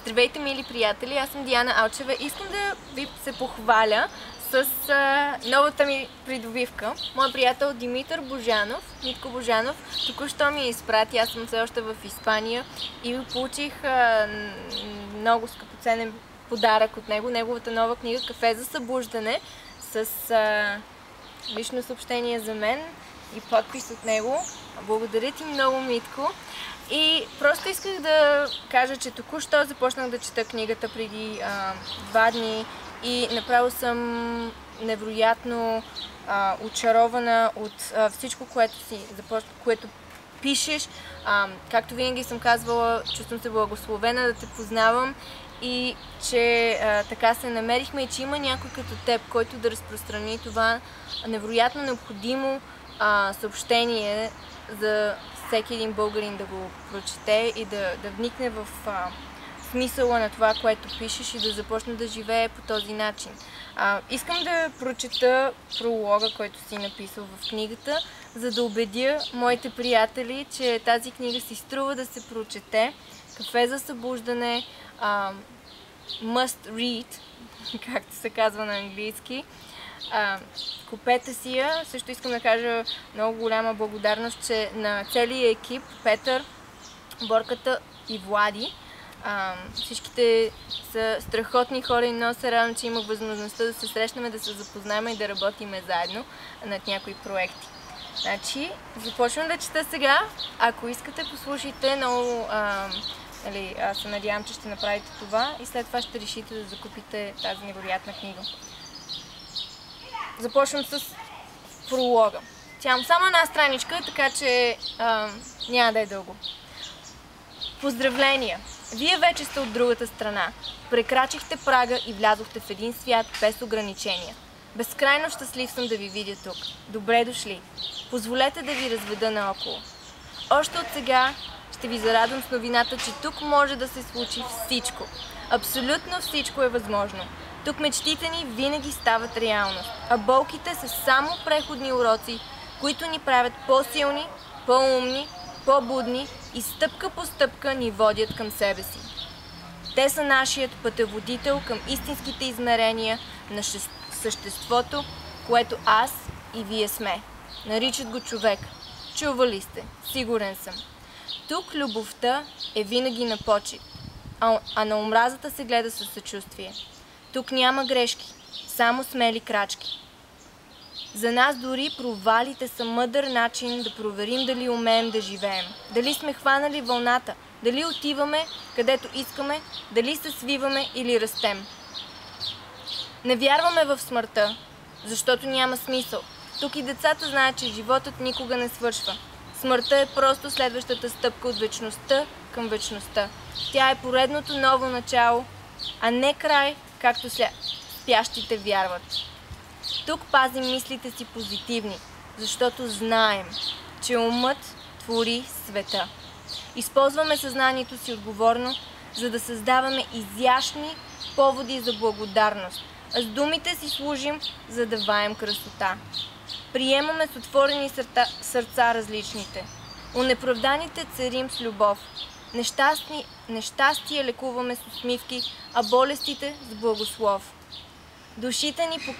Здравейте, мили приятели! Аз съм Диана Алчева. Искам да ви се похваля с новата ми придобивка. Моят приятел Димитър Божанов, Митко Божанов, току-що ми изпрати. Аз съм все още в Испания и получих много скъпоценен подарък от него. Неговата нова книга "Кафе за събуждане" с лично съобщение за мен и подпис от него. Благодаря ти много, Митко. И просто исках да кажа, че току-що започнах да чета книгата преди 2 дни и направо съм невероятно очарована от всичко, което пишеш. Както винаги съм казвала, чувствам се благословена да те познавам и че така се намерихме и че има някой като теб, който да разпространи това невероятно необходимо съобщение за всеки един българин да го прочете и да вникне в смисъла на това, което пишеш и да започне да живее по този начин. Искам да прочета пролога, който си написал в книгата, за да убедя моите приятели, че тази книга си струва да се прочете. "Кафе за събуждане", must read, както се казва на английски. Купете си я. Също искам да кажа много голяма благодарност, че на целия екип, Петър, Борката и Влади. Всичките са страхотни хора и много се радвам, че имах възможността да се срещнем, да се запознаем и да работим заедно над някои проекти. Значи, започвам да чета сега. Ако искате, послушайте много. Аз се надявам, че ще направите това и след това ще решите да закупите тази невероятна книга. Започвам с пролога. Тя имам само една страничка, така че няма да е дълго. Поздравления! Вие вече сте от другата страна. Прекрачихте прага и влязохте в един свят без ограничения. Безкрайно щастлив съм да ви видя тук. Добре дошли! Позволете да ви разведа наоколо. Още от сега ще ви зарадвам с новината, че тук може да се случи всичко. Абсолютно всичко е възможно. Тук мечтите ни винаги стават реалност, а болките са само преходни уроци, които ни правят по-силни, по-умни, по-будни и стъпка по стъпка ни водят към себе си. Те са нашият пътеводител към истинските измерения на съществото, което аз и вие сме. Наричат го човек. Чували сте, сигурен съм. Тук любовта е винаги на почит, а на омразата се гледа със съчувствие. Тук няма грешки, само смели крачки. За нас дори провалите са мъдър начин да проверим дали умеем да живеем, дали сме хванали вълната, дали отиваме където искаме, дали се свиваме или растем. Не вярваме в смъртта, защото няма смисъл. Тук и децата знаят, че животът никога не свършва. Смъртта е просто следващата стъпка от вечността към вечността. Тя е поредното ново начало, а не край, както спящите вярват. Тук пазим мислите си позитивни, защото знаем, че умът твори света. Използваме съзнанието си отговорно, за да създаваме изящни поводи за благодарност, а с думите си служим, за да ваем красота. Приемаме с отворени сърца различните. Унеправданите царим с любов. Нещастие лекуваме с усмивки, а болестите с благослов. Душите ни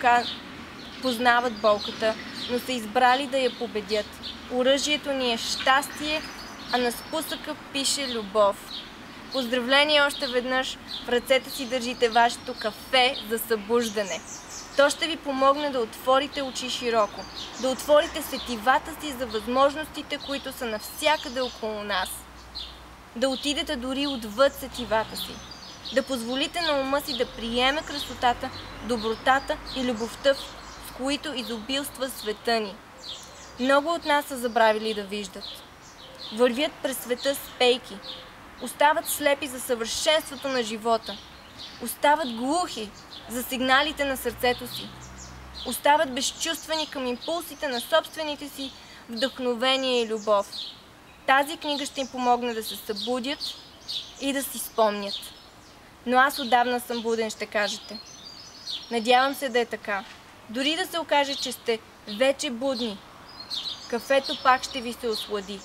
познават болката, но са избрали да я победят. Оръжието ни е щастие, а на спусъка пише любов. Поздравление още веднъж, в ръцете си държите вашето кафе за събуждане. То ще ви помогне да отворите очи широко, да отворите сетивата си за възможностите, които са навсякъде около нас. Да отидете дори отвъд сетивата си. Да позволите на ума си да приеме красотата, добротата и любовта, с които изобилства света ни. Много от нас са забравили да виждат. Вървят през света с пейки. Остават слепи за съвършенството на живота. Остават глухи за сигналите на сърцето си. Остават безчувствени към импулсите на собствените си вдъхновение и любов. Тази книга ще им помогне да се събудят и да си спомнят. Но аз отдавна съм буден, ще кажете. Надявам се да е така. Дори да се окаже, че сте вече будни, кафето пак ще ви се ослади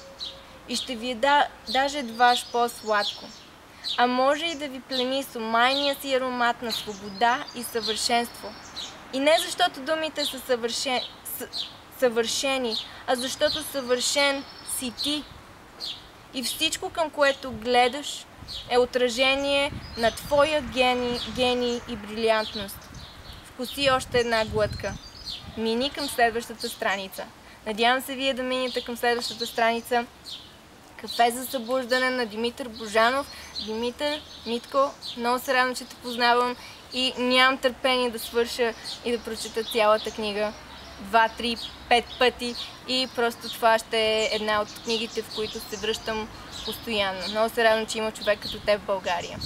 и ще ви е даже едваш по-сладко. а може и да ви плени с омайния си аромат на свобода и съвършенство. И не защото думите са съвършени, а защото съвършен си ти. И всичко, към което гледаш, е отражение на твоя гений и брилянтност. Вкуси още една глътка. Мини към следващата страница. Надявам се вие да минете към следващата страница. Кафе за събуждане на Димитър Божанов. Димитър, Митко, много се радвам, че те познавам и нямам търпение да свърша и да прочета цялата книга 2, 3, 5 пъти и просто това ще е една от книгите, в които се връщам постоянно. Много се радвам, че има човек като теб в България.